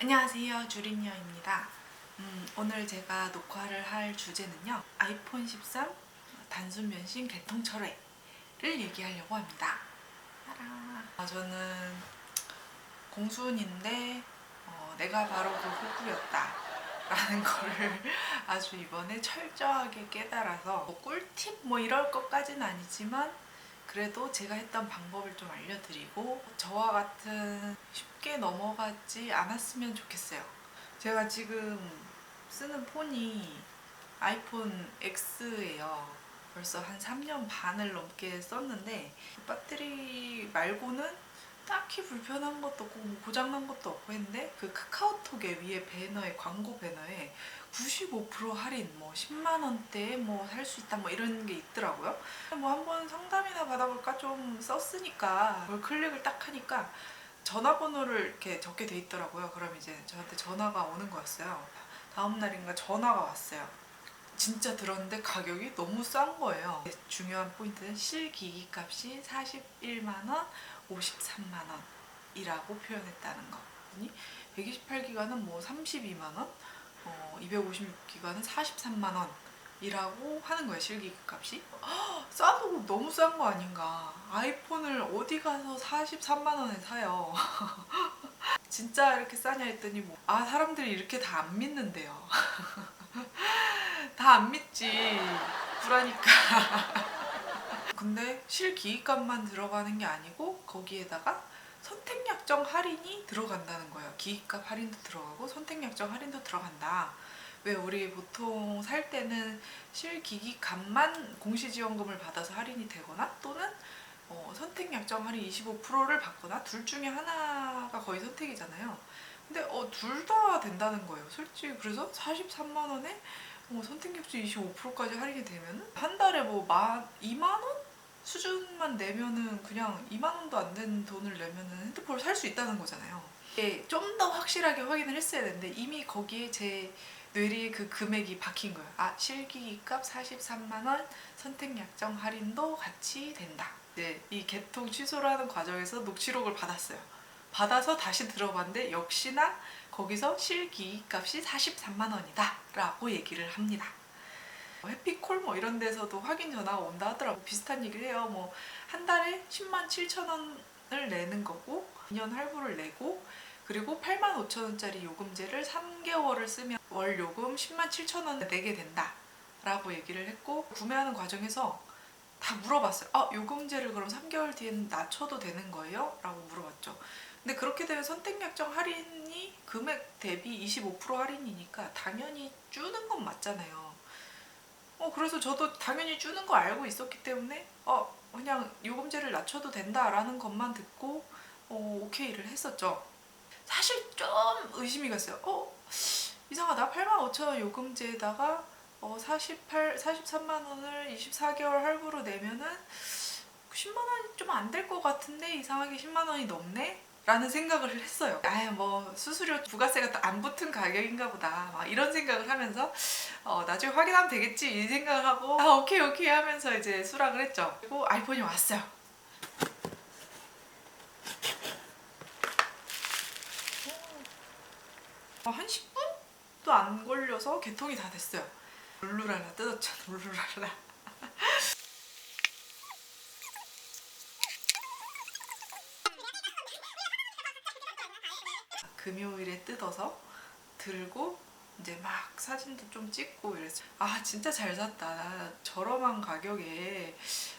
안녕하세요, 주린녀입니다. 오늘 제가 녹화를 할 주제는요, 아이폰 13 단순 변신 개통 철회를 얘기하려고 합니다. 저는 공순인데 내가 바로 그 호구였다 라는 거를 아주 이번에 철저하게 깨달아서 꿀팁 이럴 것까지는 아니지만 그래도 제가 했던 방법을 좀 알려드리고 저와 같은 쉽게 넘어가지 않았으면 좋겠어요. 제가 지금 쓰는 폰이 아이폰 X예요. 벌써 한 3년 반을 넘게 썼는데 배터리 말고는 딱히 불편한 것도 없고 고장난 것도 없고 했는데 그 카카오톡에 위에 배너에 광고 배너에 95% 할인 10만 원대에 살 수 있다 이런 게 있더라고요. 한번 상담이나 받아볼까 좀 썼으니까 그걸 클릭을 딱 하니까 전화번호를 이렇게 적게 돼 있더라고요. 그럼 이제 저한테 전화가 오는 거였어요. 다음 날인가 전화가 왔어요. 진짜 들었는데 가격이 너무 싼 거예요. 중요한 포인트는 실기기 값이 41만원, 53만원 이라고 표현했다는 거. 128기가는 32만원, 256기가는 43만원 이라고 하는 거예요. 실기기 값이. 싸도 너무 싼 거 아닌가. 아이폰을 어디 가서 43만원에 사요. 진짜 이렇게 싸냐 했더니 사람들이 이렇게 다 안 믿는데요. 다 안 믿지. 구라니까. 근데 실기기값만 들어가는 게 아니고 거기에다가 선택약정 할인이 들어간다는 거예요. 기기값 할인도 들어가고 선택약정 할인도 들어간다. 왜 우리 보통 살 때는 실기기값만 공시지원금을 받아서 할인이 되거나 또는 선택약정 할인 25%를 받거나 둘 중에 하나가 거의 선택이잖아요. 근데 둘 다 된다는 거예요. 솔직히 그래서 43만 원에 선택약정 25%까지 할인이 되면 한 달에 2만 원 수준만 내면은 그냥 2만 원도 안 되는 돈을 내면은 핸드폰을 살 수 있다는 거잖아요. 이게 좀 더 확실하게 확인을 했어야 되는데 이미 거기에 제 뇌리에 그 금액이 박힌 거예요. 실기기값 43만 원, 선택약정 할인도 같이 된다. 이 개통 취소를 하는 과정에서 녹취록을 받았어요. 받아서 다시 들어봤는데 역시나 거기서 실기기값이 43만 원이다 라고 얘기를 합니다. 해피콜 이런 데서도 확인 전화가 온다 하더라고. 비슷한 얘기를 해요. 한 달에 10만 7천 원을 내는 거고 2년 할부를 내고 그리고 8만 5천 원짜리 요금제를 3개월을 쓰면 월 요금 10만 7천 원을 내게 된다 라고 얘기를 했고 구매하는 과정에서 다 물어봤어요. 요금제를 그럼 3개월 뒤에는 낮춰도 되는 거예요? 라고 물어봤죠. 근데 그렇게 되면 선택약정 할인이 금액 대비 25% 할인이니까 당연히 주는 건 맞잖아요. 그래서 저도 당연히 주는 거 알고 있었기 때문에 그냥 요금제를 낮춰도 된다라는 것만 듣고 오케이를 했었죠. 사실 좀 의심이 갔어요. 이상하다. 8만 5천 원 요금제에다가 43만 원을 24개월 할부로 내면은 10만 원이 좀 안 될 것 같은데 이상하게 10만 원이 넘네? 라는 생각을 했어요. 수수료 부가세가 안 붙은 가격인가 보다 막 이런 생각을 하면서 나중에 확인하면 되겠지 이 생각을 하고 오케이 하면서 이제 수락을 했죠. 그리고 아이폰이 왔어요. 한 10분도 안 걸려서 개통이 다 됐어요. 룰루랄라 뜯었죠. 룰루랄라. 금요일에 뜯어서 들고 이제 막 사진도 좀 찍고 이랬죠. 진짜 잘 샀다. 저렴한 가격에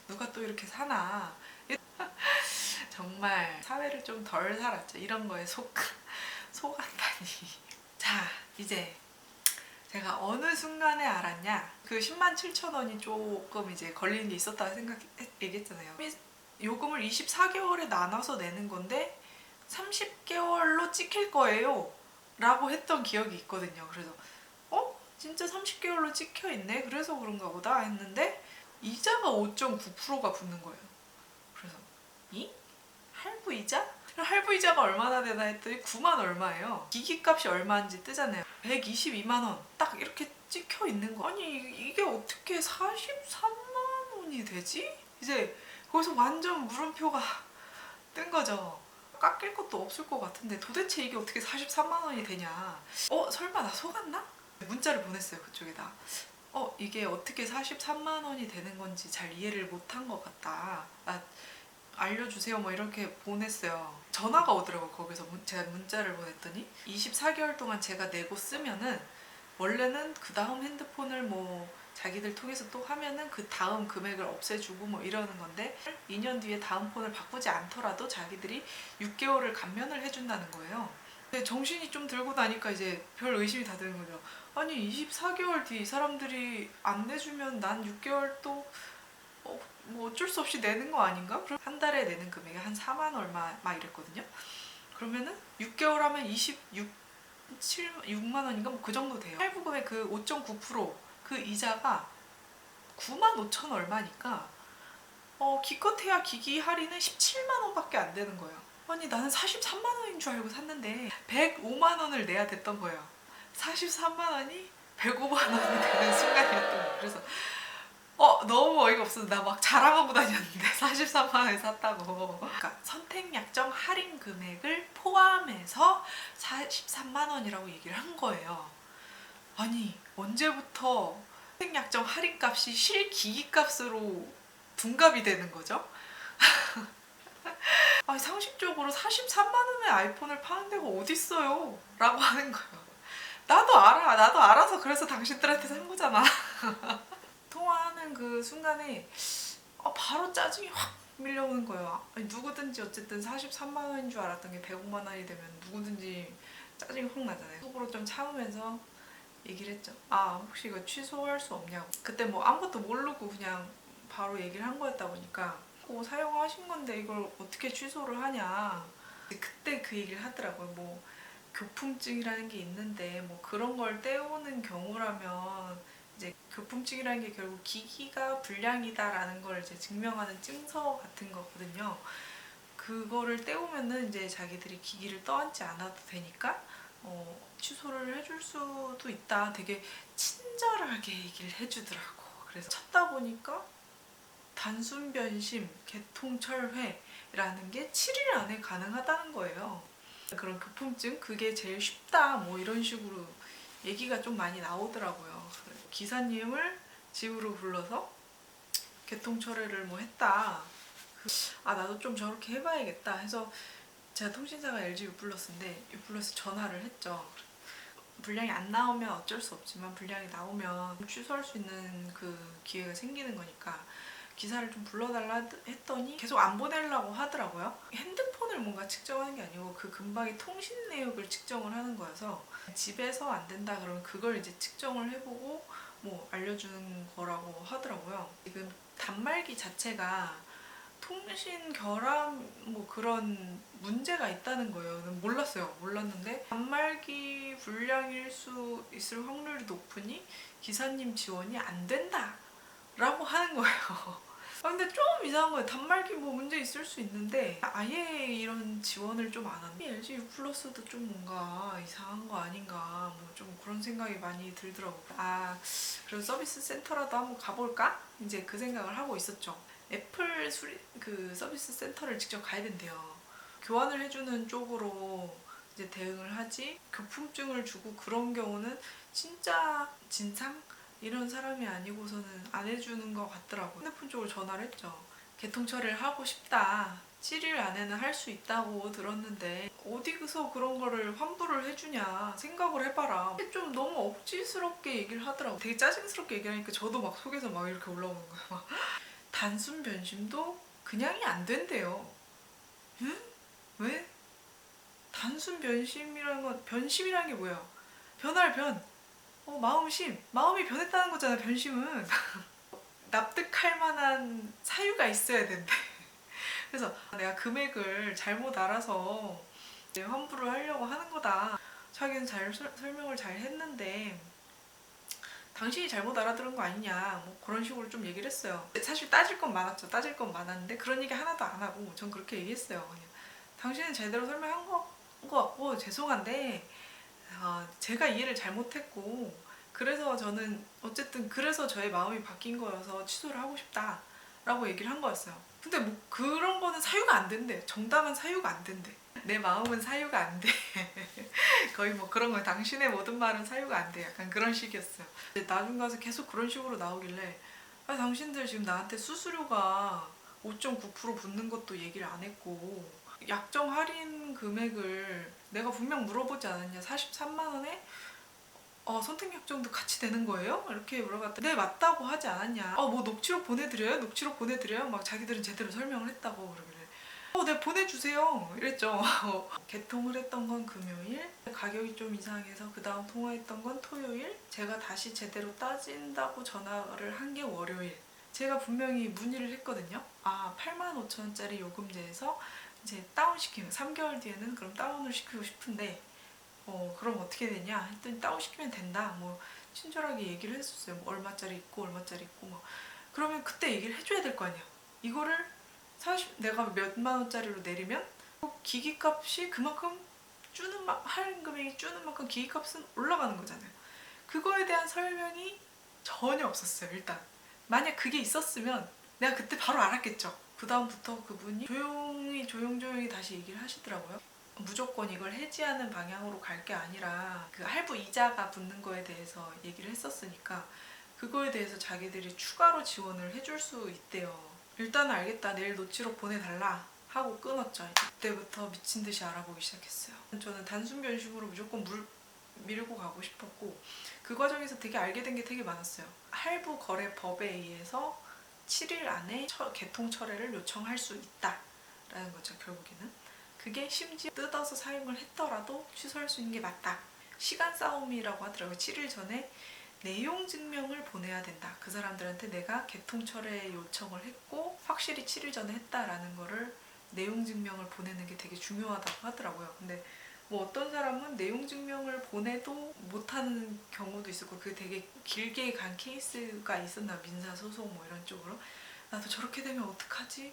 누가 또 이렇게 사나. 정말 사회를 좀 덜 살았죠. 이런 거에 속았다니. 자, 이제 제가 어느 순간에 알았냐. 그 10만 7천 원이 조금 이제 걸리는 게 있었다고 얘기했잖아요. 요금을 24개월에 나눠서 내는 건데 30개월로 찍힐 거예요 라고 했던 기억이 있거든요. 그래서 진짜 30개월로 찍혀 있네. 그래서 그런가 보다 했는데 이자가 5.9%가 붙는 거예요. 그래서 할부 이자? 할부 이자가 얼마나 되나 했더니 9만 얼마예요. 기기값이 얼마인지 뜨잖아요. 122만 원 딱 이렇게 찍혀 있는 거. 이게 어떻게 43만 원이 되지? 이제 거기서 완전 물음표가 뜬 거죠. 깎일 것도 없을 것 같은데 도대체 이게 어떻게 43만 원이 되냐. 설마 나 속았나? 문자를 보냈어요, 그쪽에다. 이게 어떻게 43만 원이 되는 건지 잘 이해를 못한 것 같다. 알려주세요, 뭐 이렇게 보냈어요. 전화가 오더라고. 거기서 제가 문자를 보냈더니 24개월 동안 제가 내고 쓰면은 원래는 그 다음 핸드폰을 뭐 자기들 통해서 또 하면은 그 다음 금액을 없애주고 뭐 이러는 건데 2년 뒤에 다음 폰을 바꾸지 않더라도 자기들이 6개월을 감면을 해준다는 거예요. 근데 정신이 좀 들고 나니까 이제 별 의심이 다 드는 거죠. 아니 24개월 뒤 이 사람들이 안 내주면 난 6개월 또 뭐 어쩔 수 없이 내는 거 아닌가? 그럼 한 달에 내는 금액이 한 4만 얼마 막 이랬거든요. 그러면은 6개월 하면 6만 원인가 뭐 그 정도 돼요. 할부금의 그 5.9%그 이자가 9만 5천 얼마니까 기껏해야 기기 할인은 17만 원밖에 안 되는 거예요. 아니 나는 43만 원인 줄 알고 샀는데 105만 원을 내야 됐던 거예요. 43만 원이 105만 원이 되는 순간이었던 거예요. 그래서 너무 어이가 없어서 나 막 자랑하고 다녔는데 43만 원에 샀다고. 그러니까 선택약정 할인 금액을 포함해서 43만 원이라고 얘기를 한 거예요. 아니 언제부터 선택약정 할인값이 실기기값으로 둔갑이 되는 거죠? 아니, 상식적으로 43만 원의 아이폰을 파는 데가 어딨어요? 라고 하는 거예요. 나도 알아서 그래서 당신들한테 산 거잖아. 통화하는 그 순간에 바로 짜증이 확 밀려오는 거예요. 아니, 누구든지 어쨌든 43만 원인 줄 알았던 게 105만 원이 되면 누구든지 짜증이 확 나잖아요. 속으로 좀 참으면서 얘기를 했죠. 혹시 이거 취소할 수 없냐고. 그때 뭐 아무것도 모르고 그냥 바로 얘기를 한 거였다 보니까 사용하신 건데 이걸 어떻게 취소를 하냐. 그때 그 얘기를 하더라고요. 뭐 교품증이라는 게 있는데 뭐 그런 걸 떼오는 경우라면 이제 교품증이라는 게 결국 기기가 불량이다라는 걸 이제 증명하는 증서 같은 거거든요. 그거를 떼오면은 이제 자기들이 기기를 떠안지 않아도 되니까 취소를 해줄 수도 있다. 되게 친절하게 얘기를 해주더라고. 그래서 찾다 보니까 단순 변심, 개통 철회라는 게 7일 안에 가능하다는 거예요. 그런 교품증 그게 제일 쉽다 뭐 이런 식으로 얘기가 좀 많이 나오더라고요. 기사님을 집으로 불러서 개통 철회를 뭐 했다. 나도 좀 저렇게 해봐야겠다 해서 제가 통신사가 LG U+인데 U+ 전화를 했죠. 분량이 안 나오면 어쩔 수 없지만 분량이 나오면 취소할 수 있는 그 기회가 생기는 거니까 기사를 좀 불러달라 했더니 계속 안 보내려고 하더라고요. 핸드폰을 뭔가 측정하는 게 아니고 그 근방의 통신 내역을 측정을 하는 거여서 집에서 안 된다 그러면 그걸 이제 측정을 해보고 뭐 알려주는 거라고 하더라고요. 지금 단말기 자체가 통신 결함 뭐 그런 문제가 있다는 거예요. 몰랐어요. 몰랐는데 단말기 불량일 수 있을 확률이 높으니 기사님 지원이 안 된다 라고 하는 거예요. 근데 좀 이상한 거예요. 단말기 뭐 문제 있을 수 있는데 아예 이런 지원을 좀 안 하는. LG U+도 좀 뭔가 이상한 거 아닌가 뭐 좀 그런 생각이 많이 들더라고요. 그래서 서비스 센터라도 한번 가볼까? 이제 그 생각을 하고 있었죠. 애플 그 서비스 센터를 직접 가야 된대요. 교환을 해주는 쪽으로 이제 대응을 하지 교품증을 주고 그런 경우는 진짜 진상? 이런 사람이 아니고서는 안 해주는 것 같더라고요. 핸드폰 쪽으로 전화를 했죠. 개통 처리를 하고 싶다. 7일 안에는 할 수 있다고 들었는데 어디서 그런 거를 환불을 해주냐 생각을 해봐라. 좀 너무 억지스럽게 얘기를 하더라고요. 되게 짜증스럽게 얘기하니까 저도 막 속에서 막 이렇게 올라오는 거예요. 막. 단순 변심도 그냥이 안 된대요. 응? 왜? 단순 변심이라는 건 변심이라는 게 뭐야? 변할 변. 마음이 변했다는 거잖아, 변심은. 납득할 만한 사유가 있어야 된대. 그래서 내가 금액을 잘못 알아서 환불을 하려고 하는 거다. 자기는 설명을 잘 했는데 당신이 잘못 알아들은 거 아니냐 뭐 그런 식으로 좀 얘기를 했어요. 사실 따질 건 많았죠. 따질 건 많았는데 그런 얘기 하나도 안 하고 전 그렇게 얘기했어요. 그냥 당신은 제대로 설명한 거 같고 죄송한데 제가 이해를 잘못했고 그래서 저는 어쨌든 그래서 저의 마음이 바뀐 거여서 취소를 하고 싶다라고 얘기를 한 거였어요. 근데 뭐 그런 거는 사유가 안 된대. 정당한 사유가 안 된대. 내 마음은 사유가 안 돼. 거의 뭐 그런 거 당신의 모든 말은 사유가 안 돼. 약간 그런 식이었어요. 근데 나중 가서 계속 그런 식으로 나오길래 아, 당신들 지금 나한테 수수료가 5.9% 붙는 것도 얘기를 안 했고 약정 할인 금액을 내가 분명 물어보지 않았냐. 43만 원에 선택 약정도 같이 되는 거예요? 이렇게 물어봤더니 네 맞다고 하지 않았냐. 뭐 녹취록 보내드려요? 녹취록 보내드려요? 막 자기들은 제대로 설명을 했다고 그러길래 네 보내주세요 이랬죠. 개통을 했던 건 금요일, 가격이 좀 이상해서 그 다음 통화했던 건 토요일, 제가 다시 제대로 따진다고 전화를 한 게 월요일. 제가 분명히 문의를 했거든요. 85,000원짜리 요금제에서 이제 다운시키면 3개월 뒤에는 그럼 다운을 시키고 싶은데 그럼 어떻게 되냐 했더니 다운시키면 된다. 뭐 친절하게 얘기를 했었어요. 뭐 얼마짜리 있고 얼마짜리 있고 뭐. 그러면 그때 얘기를 해줘야 될 거 아니야. 이거를 내가 몇만 원짜리로 내리면 기기값이 그만큼 할인 금액이 주는 만큼 기기값은 올라가는 거잖아요. 그거에 대한 설명이 전혀 없었어요. 일단 만약 그게 있었으면 내가 그때 바로 알았겠죠. 그 다음부터 그분이 조용조용히 다시 얘기를 하시더라고요. 무조건 이걸 해지하는 방향으로 갈 게 아니라 그 할부 이자가 붙는 거에 대해서 얘기를 했었으니까 그거에 대해서 자기들이 추가로 지원을 해줄 수 있대요. 일단은 알겠다. 내일 노치록 보내달라 하고 끊었죠. 그때부터 미친 듯이 알아보기 시작했어요. 저는 단순 변심으로 무조건 밀고 가고 싶었고 그 과정에서 되게 알게 된 게 되게 많았어요. 할부 거래법에 의해서 7일 안에 개통 철회를 요청할 수 있다라는 거죠. 결국에는 그게 심지어 뜯어서 사용을 했더라도 취소할 수 있는 게 맞다. 시간 싸움이라고 하더라고요. 7일 전에 내용 증명을 보내야 된다. 그 사람들한테 내가 개통 철회 요청을 했고 확실히 7일 전에 했다라는 거를 내용 증명을 보내는 게 되게 중요하다고 하더라고요. 근데 뭐 어떤 사람은 내용 증명을 보내도 못하는 경우도 있었고 그게 되게 길게 간 케이스가 있었나. 민사 소송 뭐 이런 쪽으로. 나도 저렇게 되면 어떡하지?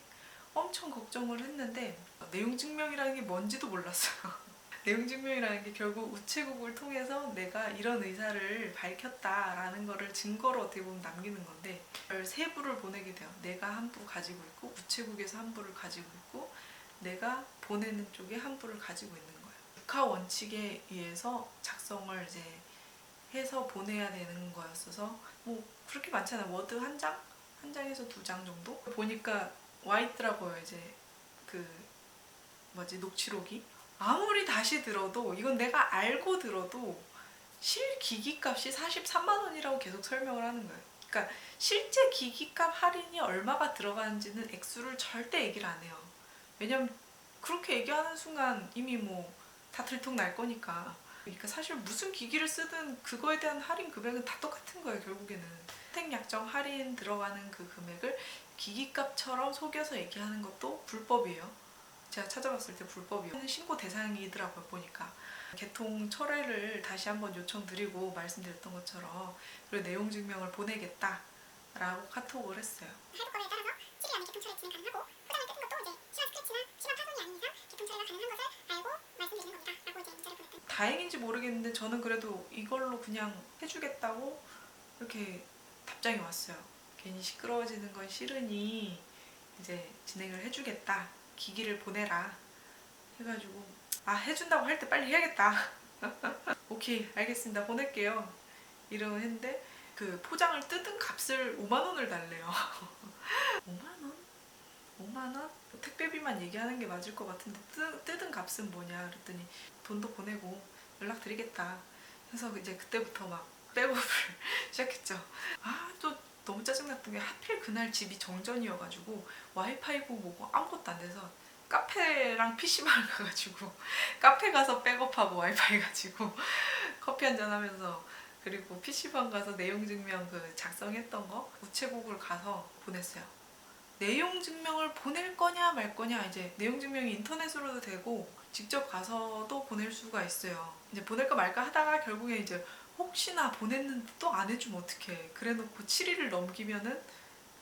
엄청 걱정을 했는데 내용 증명이라는 게 뭔지도 몰랐어요. 내용 증명이라는 게 결국 우체국을 통해서 내가 이런 의사를 밝혔다라는 거를 증거로 어떻게 보면 남기는 건데 세 부를 보내게 돼요. 내가 한 부 가지고 있고 우체국에서 한 부를 가지고 있고 내가 보내는 쪽에 한 부를 가지고 있는 거예요. 국가 원칙에 의해서 작성을 이제 해서 보내야 되는 거였어서 뭐 그렇게 많잖아요. 워드 한 장? 한 장에서 2장 정도? 보니까 와 있더라고요. 이제 그 녹취록이. 아무리 다시 들어도 이건 내가 알고 들어도 실기기값이 43만 원이라고 계속 설명을 하는 거예요. 그러니까 실제 기기값 할인이 얼마가 들어가는지는 액수를 절대 얘기를 안 해요. 왜냐면 그렇게 얘기하는 순간 이미 뭐 다 들통날 거니까. 그러니까 사실 무슨 기기를 쓰든 그거에 대한 할인 금액은 다 똑같은 거예요. 결국에는 선택 약정 할인 들어가는 그 금액을 기기값처럼 속여서 얘기하는 것도 불법이에요. 제가 찾아봤을 때 불법이요. 신고 대상이더라고요. 보니까 개통 철회를 다시 한번 요청드리고 말씀드렸던 것처럼 그리고 내용 증명을 보내겠다라고 카톡을 했어요. 할부 거래에 따라서 7일 안에 개통 철회 진행 가능하고 포장을 뜯은 것도 이제 시간 스크래치나 시간 파손이 아닌 이상 개통 철회가 가능한 것을 알고 말씀드리는 겁니다. 라고 이제 문자를 보냈던. 다행인지 모르겠는데 저는 그래도 이걸로 그냥 해주겠다고 이렇게 답장이 왔어요. 괜히 시끄러워지는 건 싫으니 이제 진행을 해주겠다. 기기를 보내라 해가지고 해준다고 할 때 빨리 해야겠다. 오케이 알겠습니다 보낼게요 이러고 했는데 그 포장을 뜯은 값을 5만 원을 달래요. 5만 원? 5만 원? 택배비만 얘기하는 게 맞을 것 같은데 뜯은 값은 뭐냐 그랬더니 돈도 보내고 연락드리겠다 해서 이제 그때부터 막 백업을 시작했죠. 또 너무 짜증났던 게 하필 그날 집이 정전이어가지고 와이파이고 뭐고 아무것도 안 돼서 카페랑 PC방을 가가지고 카페 가서 백업하고 와이파이 가지고 커피 한잔 하면서 그리고 PC방 가서 내용 증명 그 작성했던 거 우체국을 가서 보냈어요. 내용 증명을 보낼 거냐 말 거냐 이제 내용 증명이 인터넷으로도 되고 직접 가서도 보낼 수가 있어요. 이제 보낼까 말까 하다가 결국에 이제 혹시나 보냈는데 또 안 해주면 어떡해. 그래놓고 7일을 넘기면은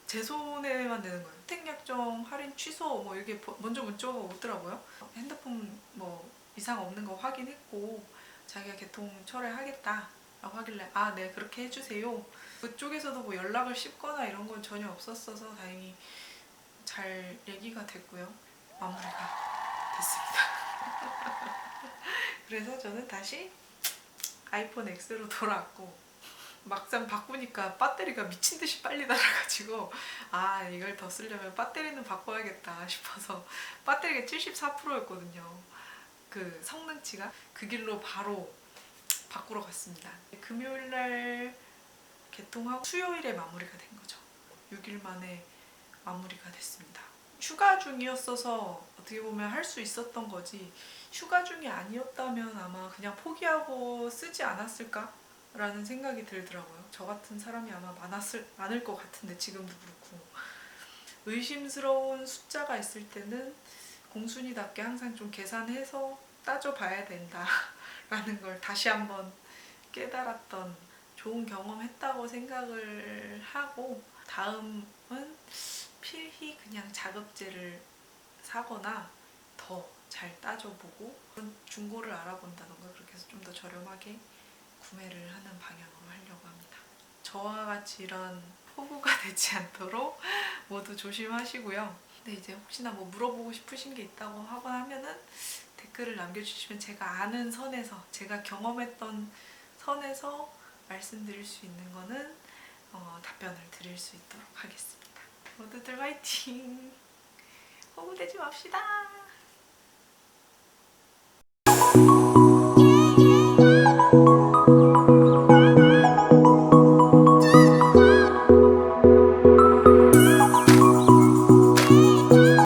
제 손해만 되는 거예요. 선택약정 할인 취소 뭐 이게 먼저 문자가 오더라고요. 핸드폰 뭐 이상 없는 거 확인했고 자기가 개통 철회하겠다 라고 하길래 네 그렇게 해주세요. 그쪽에서도 뭐 연락을 씹거나 이런 건 전혀 없었어서 다행히 잘 얘기가 됐고요. 마무리가 됐습니다. 그래서 저는 다시 아이폰 X로 돌아왔고 막상 바꾸니까 배터리가 미친 듯이 빨리 닳아가지고 아 이걸 더 쓰려면 배터리는 바꿔야겠다 싶어서 배터리가 74%였거든요. 그 성능치가 그 길로 바로 바꾸러 갔습니다. 금요일날 개통하고 수요일에 마무리가 된 거죠. 6일 만에 마무리가 됐습니다. 휴가 중이었어서 어떻게 보면 할 수 있었던 거지 휴가 중이 아니었다면 아마 그냥 포기하고 쓰지 않았을까? 라는 생각이 들더라고요. 저 같은 사람이 아마 많을 것 같은데 지금도 그렇고 의심스러운 숫자가 있을 때는 공순이답게 항상 좀 계산해서 따져봐야 된다라는 걸 다시 한번 깨달았던 좋은 경험했다고 생각을 하고 다음은 필히 그냥 자급제를 사거나 더 잘 따져보고 중고를 알아본다던가 그렇게 해서 좀 더 저렴하게 구매를 하는 방향으로 하려고 합니다. 저와 같이 이런 포부가 되지 않도록 모두 조심하시고요. 근데 이제 혹시나 뭐 물어보고 싶으신 게 있다고 하거나 하면은 댓글을 남겨주시면 제가 아는 선에서 제가 경험했던 선에서 말씀드릴 수 있는 거는 답변을 드릴 수 있도록 하겠습니다. 모두들 화이팅! 포부되지 맙시다.